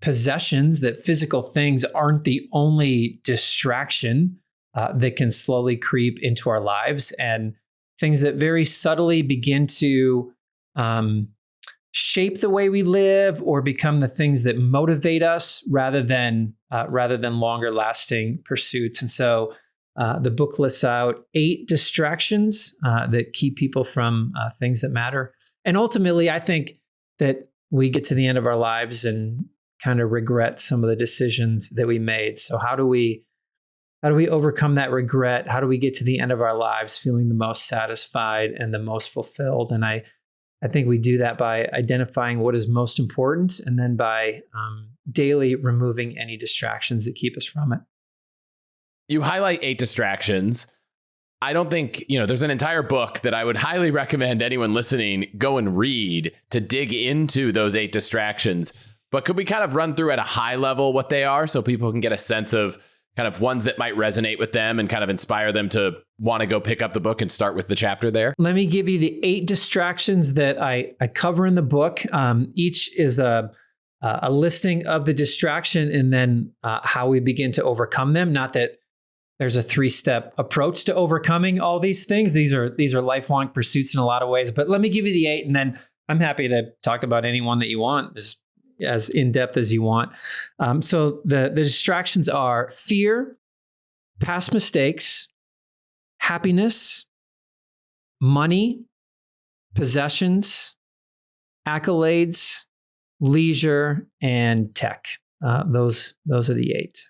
possessions, that physical things aren't the only distraction that can slowly creep into our lives, and things that very subtly begin to shape the way we live or become the things that motivate us rather than longer lasting pursuits. And so The book lists out 8 distractions that keep people from things that matter. And ultimately, I think that we get to the end of our lives and kind of regret some of the decisions that we made. So how do we overcome that regret? How do we get to the end of our lives feeling the most satisfied and the most fulfilled? And I think we do that by identifying what is most important and then by daily removing any distractions that keep us from it. You highlight 8 distractions. I don't think, there's an entire book that I would highly recommend anyone listening go and read to dig into those 8 distractions. But could we kind of run through at a high level what they are so people can get a sense of kind of ones that might resonate with them and kind of inspire them to want to go pick up the book and start with the chapter there? Let me give you the 8 distractions that I cover in the book. Each is a listing of the distraction and then how we begin to overcome them. Not that there's a 3-step approach to overcoming all these things. These are lifelong pursuits in a lot of ways. But let me give you the 8, and then I'm happy to talk about any one that you want as in-depth as you want. So the distractions are fear, past mistakes, happiness, money, possessions, accolades, leisure, and tech. Those are the 8.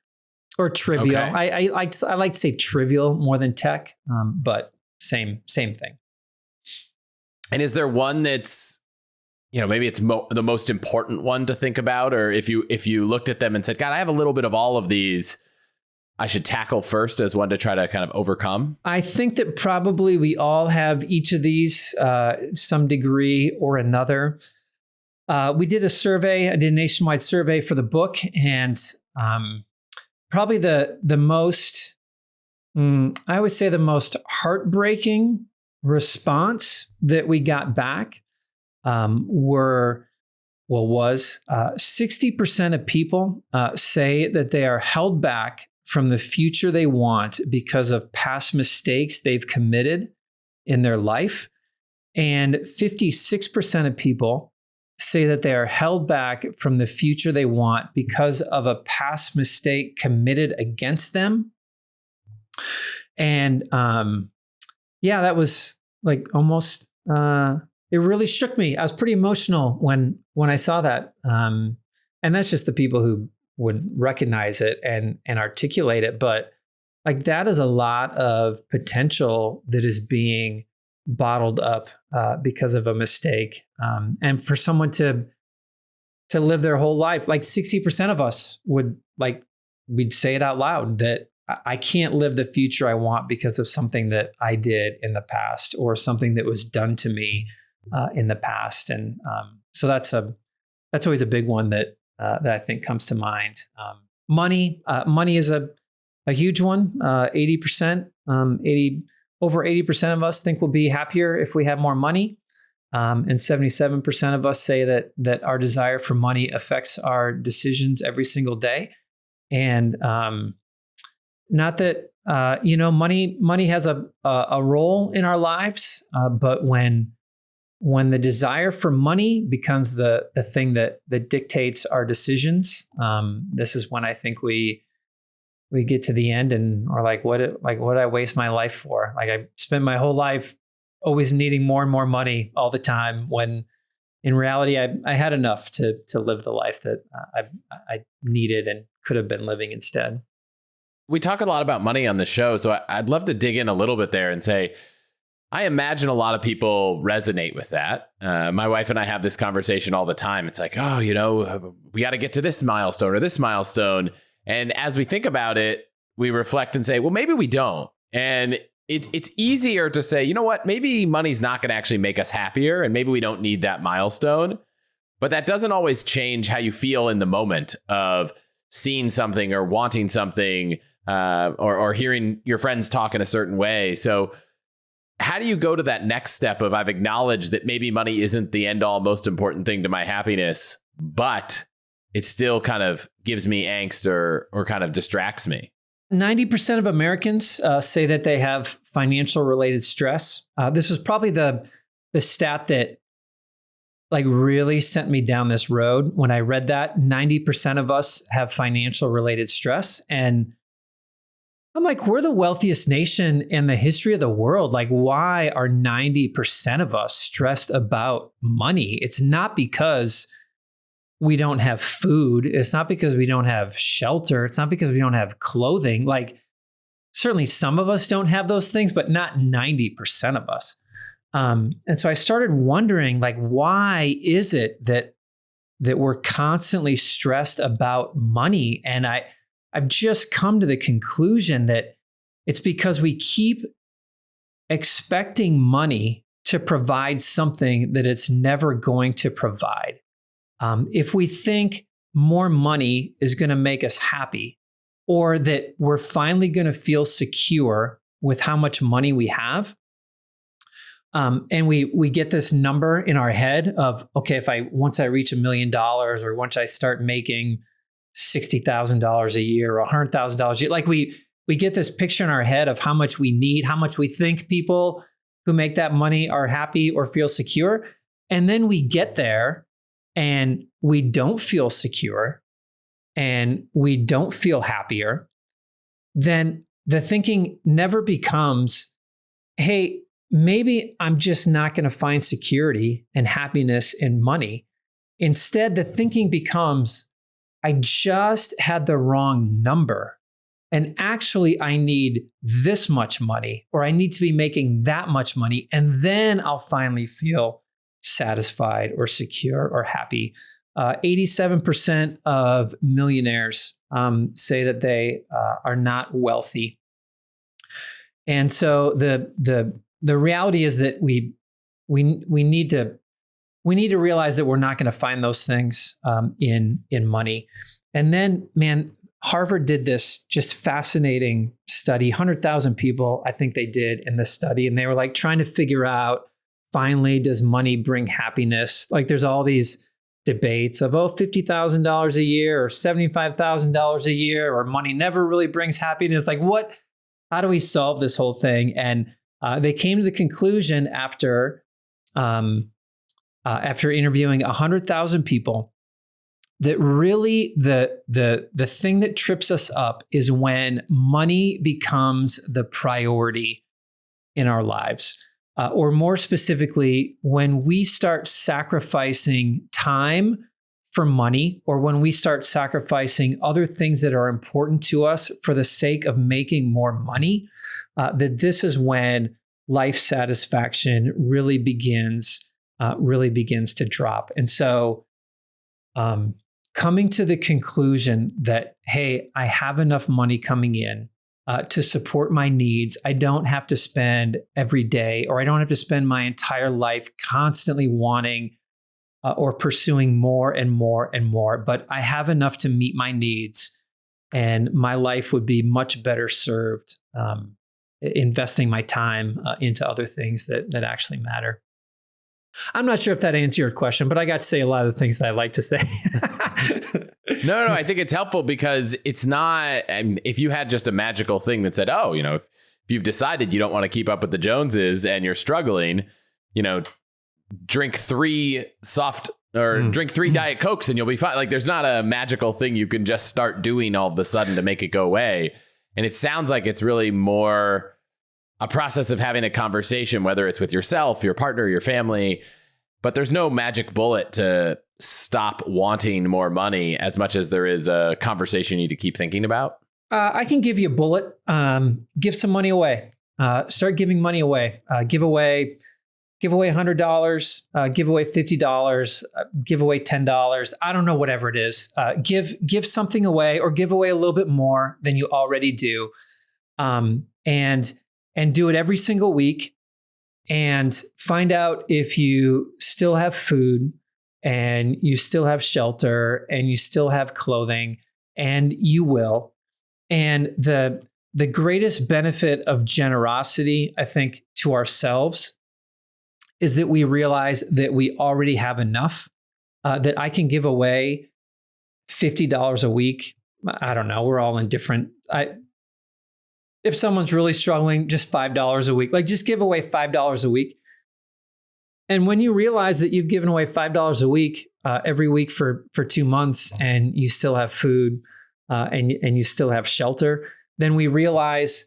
Or trivial. Okay. I like to say trivial more than tech, but same thing. And is there one that's, maybe it's the most important one to think about, or if you looked at them and said, God, I have a little bit of all of these, I should tackle first as one to try to kind of overcome? I think that probably we all have each of these, some degree or another. We did a survey. I did a nationwide survey for the book, and probably the most, I would say the most heartbreaking response that we got back was 60% of people say that they are held back from the future they want because of past mistakes they've committed in their life. And 56% of people say that they are held back from the future they want because of a past mistake committed against them. And that was like almost, it really shook me. I was pretty emotional when I saw that. And that's just the people who would recognize it and articulate it. But like that is a lot of potential that is being bottled up because of a mistake. And for someone to live their whole life, like 60% of us we'd say it out loud that I can't live the future I want because of something that I did in the past or something that was done to me in the past. And so that's always a big one that I think comes to mind. Money is a huge one. 80%, over 80% of us think we'll be happier if we have more money. And 77% of us say that our desire for money affects our decisions every single day. And not that, money has a role in our lives, but when the desire for money becomes the thing that dictates our decisions, this is when I think we get to the end and are like, what did I waste my life for? Like I spent my whole life always needing more and more money all the time, when in reality, I had enough to live the life that I needed and could have been living instead. We talk a lot about money on the show, so I'd love to dig in a little bit there and say, I imagine a lot of people resonate with that. My wife and I have this conversation all the time. It's like, we got to get to this milestone or this milestone. And as we think about it, we reflect and say, well, maybe we don't. And it's easier to say, you know what, maybe money's not going to actually make us happier, and maybe we don't need that milestone. But that doesn't always change how you feel in the moment of seeing something or wanting something, or hearing your friends talk in a certain way. So how do you go to that next step of, I've acknowledged that maybe money isn't the end all most important thing to my happiness, but it still kind of gives me angst or kind of distracts me? 90% of Americans say that they have financial related stress. This was probably the stat that really sent me down this road. When I read that, 90% of us have financial related stress. And I'm like, we're the wealthiest nation in the history of the world. Like, why are 90% of us stressed about money? It's not because we don't have food. It's not because we don't have shelter. It's not because we don't have clothing. Like, certainly some of us don't have those things, but not 90% of us. And so I started wondering, like, why is it that we're constantly stressed about money? And I've just come to the conclusion that it's because we keep expecting money to provide something that it's never going to provide. If we think more money is going to make us happy, or that we're finally going to feel secure with how much money we have, and we get this number in our head of, okay, once I reach $1 million, or once I start making $60,000 a year or $100,000 a year, like we get this picture in our head of how much we need, how much we think people who make that money are happy or feel secure. And then we get there and we don't feel secure and we don't feel happier. Then the thinking never becomes, hey, maybe I'm just not going to find security and happiness in money. Instead, the thinking becomes, I just had the wrong number. And actually, I need this much money, or I need to be making that much money. And then I'll finally feel satisfied or secure or happy. 87% of millionaires say that they are not wealthy. And so the reality is that we need to realize that we're not going to find those things in money. And then, man, Harvard did this just fascinating study, 100,000 people, I think they did in this study. And they were like trying to figure out, finally, does money bring happiness? Like there's all these debates of, $50,000 a year or $75,000 a year, or money never really brings happiness. Like how do we solve this whole thing? And they came to the conclusion after interviewing 100,000 people that really the thing that trips us up is when money becomes the priority in our lives. Or more specifically, when we start sacrificing time for money, or when we start sacrificing other things that are important to us for the sake of making more money, that this is when life satisfaction really begins to drop. And so coming to the conclusion that, hey, I have enough money coming in to support my needs. I don't have to spend every day, or I don't have to spend my entire life constantly wanting or pursuing more and more and more, but I have enough to meet my needs, and my life would be much better served investing my time into other things that actually matter. I'm not sure if that answered your question, but I got to say a lot of the things that I like to say. No, I think it's helpful because it's not, if you had just a magical thing that said, if you've decided you don't want to keep up with the Joneses and you're struggling, drink 3 drink 3 Diet Cokes and you'll be fine. Like there's not a magical thing you can just start doing all of a sudden to make it go away. And it sounds like it's really more a process of having a conversation, whether it's with yourself, your partner, your family, but there's no magic bullet to stop wanting more money as much as there is a conversation you need to keep thinking about. I can give you a bullet. Give some money away. Start giving money away. Give away $100. Give away $50. Give away $10. I don't know, whatever it is. Give something away, or give away a little bit more than you already do, and do it every single week. And find out if you still have food, and you still have shelter, and you still have clothing, and you will. And the greatest benefit of generosity, I think, to ourselves is that we realize that we already have enough, that I can give away $50 a week. I don't know. We're all in different. If someone's really struggling, just $5 a week, like just give away $5 a week. And when you realize that you've given away $5 a week every week for 2 months, and you still have food and you still have shelter, then we realize,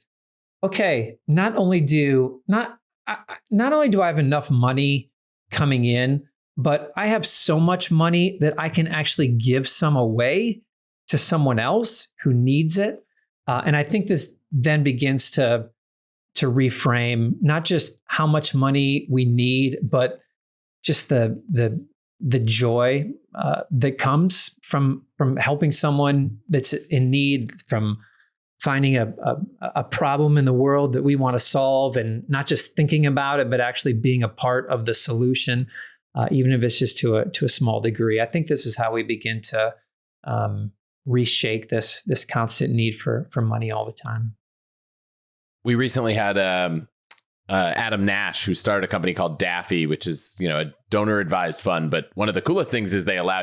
okay, not only do I have enough money coming in, but I have so much money that I can actually give some away to someone else who needs it. And I think this then begins to reframe not just how much money we need, but just the joy that comes from helping someone that's in need, from finding a problem in the world that we want to solve, and not just thinking about it, but actually being a part of the solution, even if it's just to a small degree. I think this is how we begin to reshake this constant need for money all the time. We recently had Adam Nash, who started a company called Daffy, which is, a donor advised fund. But one of the coolest things is they allow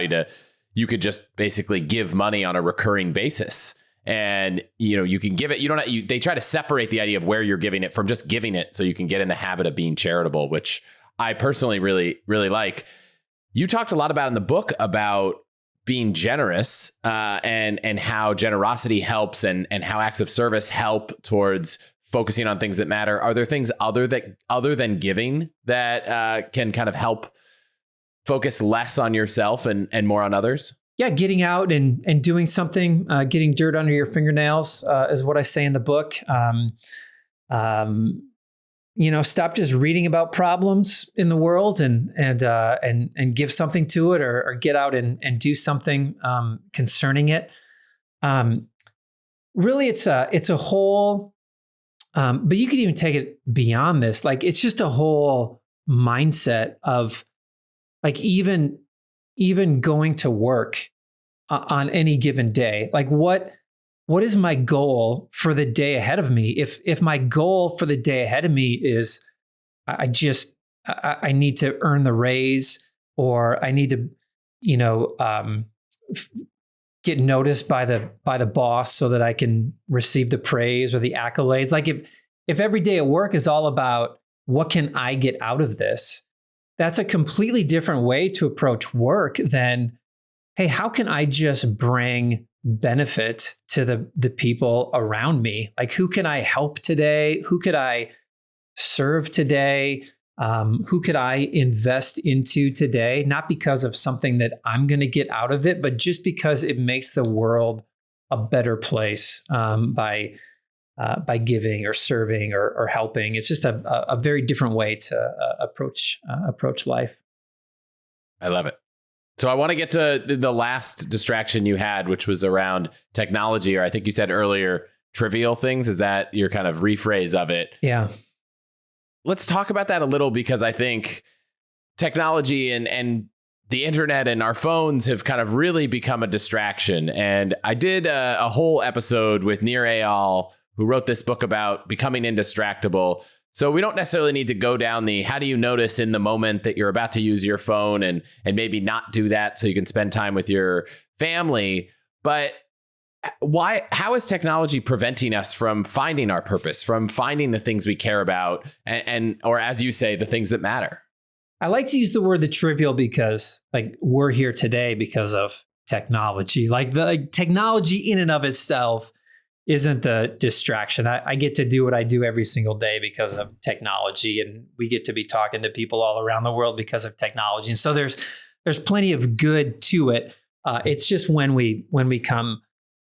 you could just basically give money on a recurring basis. And, you can give it. They try to separate the idea of where you're giving it from just giving it, so you can get in the habit of being charitable, which I personally really, really like. You talked a lot about in the book about being generous and how generosity helps and how acts of service help towards focusing on things that matter. Are there things other than giving that can kind of help focus less on yourself and more on others? Yeah, getting out and doing something, getting dirt under your fingernails is what I say in the book. Stop just reading about problems in the world and give something to it, or get out and do something concerning it. Really, it's a whole. But you could even take it beyond this. Like, it's just a whole mindset of, like, even going to work on any given day. Like, what is my goal for the day ahead of me? If my goal for the day ahead of me is I need to earn the raise, or I need to, get noticed by the boss so that I can receive the praise or the accolades. Like, if every day at work is all about what can I get out of this, that's a completely different way to approach work than, hey, how can I just bring benefit to the people around me? Like, who can I help today? Who could I serve today? Who could I invest into today? Not because of something that I'm going to get out of it, but just because it makes the world a better place by giving or serving or helping. It's just a very different way to approach life. I love it. So I want to get to the last distraction you had, which was around technology, or I think you said earlier, trivial things. Is that your kind of rephrase of it? Yeah. Let's talk about that a little, because I think technology and the internet and our phones have kind of really become a distraction. And I did a whole episode with Nir Eyal, who wrote this book about becoming indistractable. So we don't necessarily need to go down the how do you notice in the moment that you're about to use your phone and maybe not do that so you can spend time with your family. But how is technology preventing us from finding our purpose, from finding the things we care about, or as you say, the things that matter? I like to use the word the trivial because, like, we're here today because of technology. Like, technology in and of itself isn't the distraction. I get to do what I do every single day because of technology, and we get to be talking to people all around the world because of technology. And so there's plenty of good to it. It's just when we become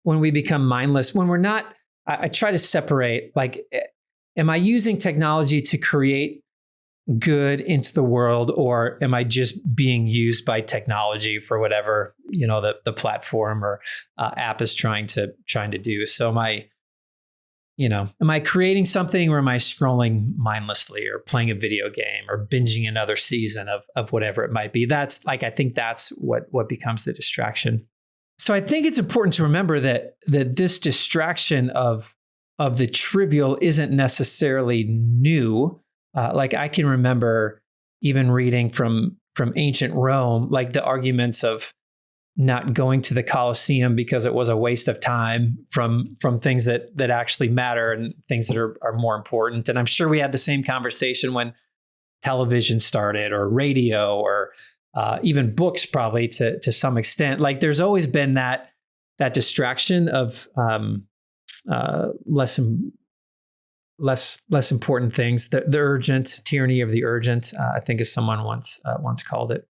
mindless, when we're not, I try to separate, like, am I using technology to create good into the world, or am I just being used by technology for whatever, the platform or app is trying to do? So am I creating something, or am I scrolling mindlessly, or playing a video game, or binging another season of whatever it might be? That's I think that's what becomes the distraction. So I think it's important to remember that this distraction of the trivial isn't necessarily new. Like, I can remember even reading from ancient Rome, like the arguments of not going to the Colosseum because it was a waste of time from things that actually matter and things that are more important. And I'm sure we had the same conversation when television started, or radio, or even books, probably to some extent. Like, there's always been that distraction of less important things. The urgent tyranny of the urgent, I think, as someone once called it.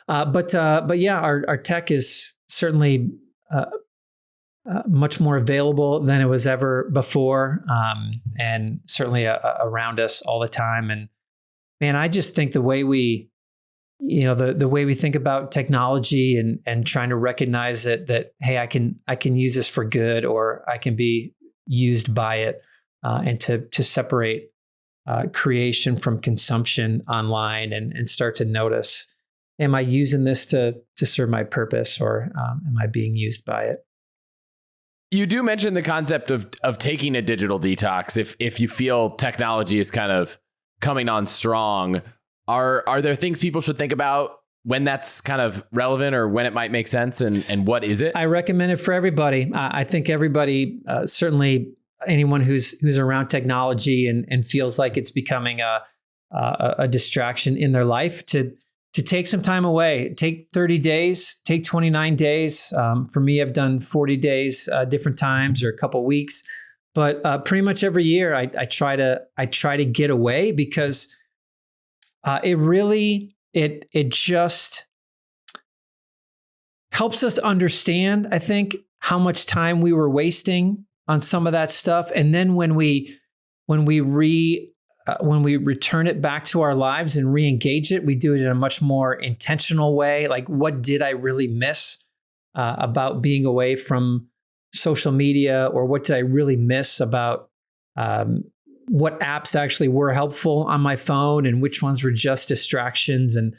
But yeah, our tech is certainly much more available than it was ever before, and certainly around us all the time. And man, I just think the way we, the way we think about technology and trying to recognize that hey, I can use this for good, or I can be used by it, and to separate creation from consumption online, and start to notice, am I using this to serve my purpose, or am I being used by it? You do mention the concept of taking a digital detox if you feel technology is kind of coming on strong. Are there things people should think about when that's kind of relevant, or when it might make sense, and what is it? I recommend it for everybody. I think everybody, certainly anyone who's around technology and feels like it's becoming a distraction in their life, to take some time away. Take 30 days, take 29 days. For me, I've done 40 days different times, or a couple weeks, but pretty much every year I try to get away, because it just helps us understand, I think, how much time we were wasting on some of that stuff. And then when we return it back to our lives and re-engage it, we do it in a much more intentional way. Like, what did I really miss about being away from social media? Or what did I really miss about what apps actually were helpful on my phone, and which ones were just distractions? And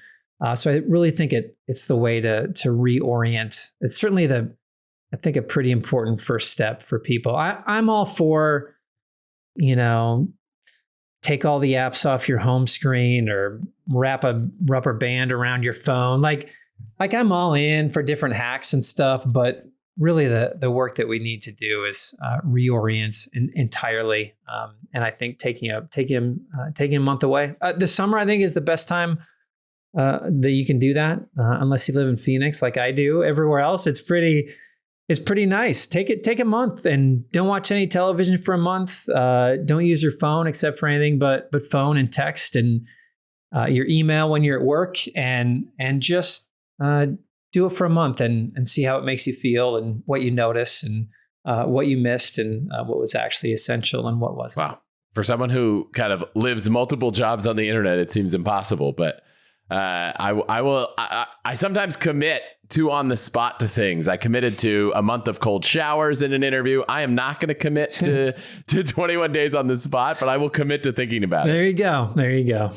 so I really think it's the way to reorient. It's certainly I think, a pretty important first step for people. I'm all for, take all the apps off your home screen, or wrap a rubber band around your phone. Like I'm all in for different hacks and stuff, but really the work that we need to do is reorient entirely. And I think taking a month away. The summer, I think, is the best time that you can do that, unless you live in Phoenix like I do. Everywhere else, it's pretty nice. Take a month and don't watch any television for a month. Don't use your phone except for anything but phone and text, and your email when you're at work, and just do it for a month and see how it makes you feel, and what you notice, and what you missed, and what was actually essential and what wasn't. Wow. For someone who kind of lives multiple jobs on the internet, it seems impossible, but I sometimes commit too on the spot to things. I committed to a month of cold showers in an interview. I am not going to commit to 21 days on the spot, but I will commit to thinking about it. There you go.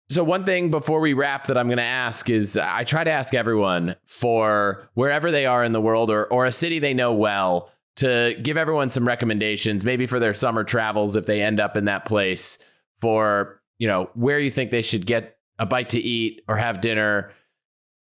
So one thing before we wrap that I'm going to ask is, I try to ask everyone, for wherever they are in the world, or a city they know well, to give everyone some recommendations, maybe for their summer travels if they end up in that place, for, where you think they should get a bite to eat or have dinner,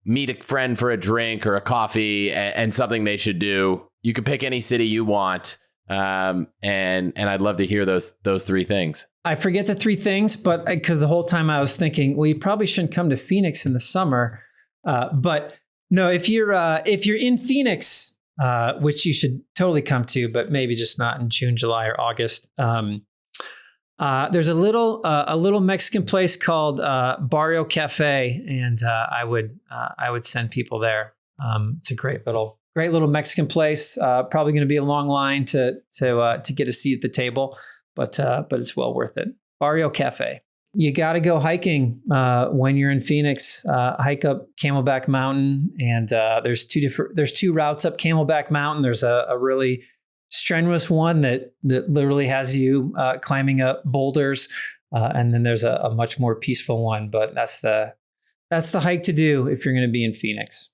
meet a friend for a drink or a coffee, and something they should do. You can pick any city you want. And I'd love to hear those three things. I forget the three things, but because the whole time I was thinking, well, you probably shouldn't come to Phoenix in the summer. But no, if you're in Phoenix, which you should totally come to, but maybe just not in June, July, or August. There's a little Mexican place called Barrio Cafe, and I would send people there. It's a great little Mexican place. Probably going to be a long line to get a seat at the table, but it's well worth it. Barrio Cafe. You got to go hiking when you're in Phoenix. Hike up Camelback Mountain, and there's two routes up Camelback Mountain. There's a really strenuous one that literally has you climbing up boulders, and then there's a much more peaceful one. But that's the hike to do if you're going to be in Phoenix.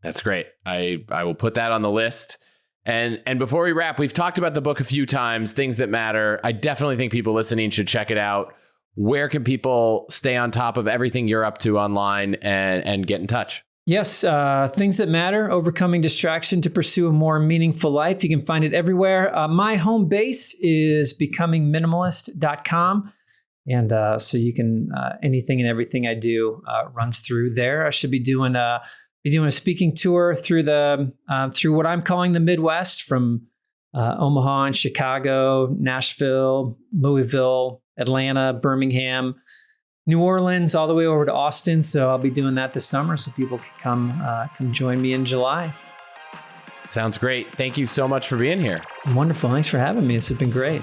That's great. I will put that on the list. And before we wrap, we've talked about the book a few times, Things That Matter. I definitely think people listening should check it out. Where can people stay on top of everything you're up to online and get in touch? Yes, Things That Matter, Overcoming Distraction to Pursue a More Meaningful Life. You can find it everywhere. My home base is becomingminimalist.com. And so you can, anything and everything I do runs through there. I should be doing be doing a speaking tour through through what I'm calling the Midwest, from Omaha and Chicago, Nashville, Louisville, Atlanta, Birmingham, New Orleans, all the way over to Austin. So I'll be doing that this summer, so people can come join me in July. Sounds great. Thank you so much for being here. Wonderful. Thanks for having me. This has been great.